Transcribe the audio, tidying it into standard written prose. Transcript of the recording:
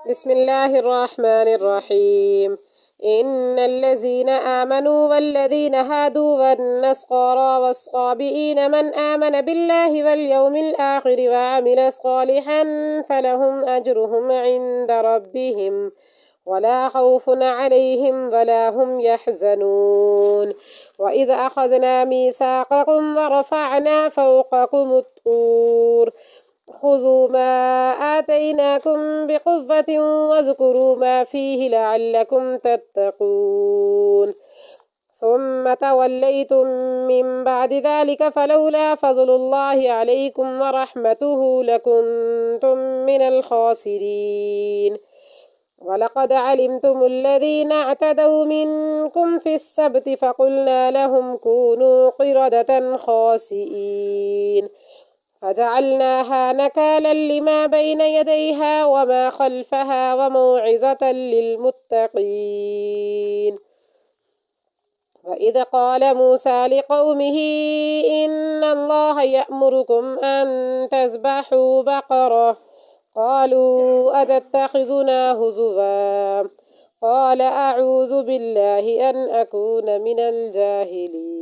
بسم الله الرحمن الرحيم. إن الذين آمنوا والذين هادوا والنصارى والصابئين من آمن بالله واليوم الآخر وعمل صالحا فلهم أجرهم عند ربهم ولا خوف عليهم ولا هم يحزنون. وإذ أخذنا ميثاقكم ورفعنا فوقكم الطور خذوا ما آتيناكم بقوة واذكروا ما فيه لعلكم تتقون. ثم توليتم من بعد ذلك فلولا فضل الله عليكم ورحمته لكنتم من الخاسرين. ولقد علمتم الذين اعتدوا منكم في السبت فقلنا لهم كونوا قردة خاسئين فجعلناها نكالا لما بين يديها وما خلفها وموعظة للمتقين. وإذ قال موسى لقومه إن الله يأمركم أن تذبحوا بقرة قالوا أتتخذنا هزوا قال أعوذ بالله أن أكون من الجاهلين.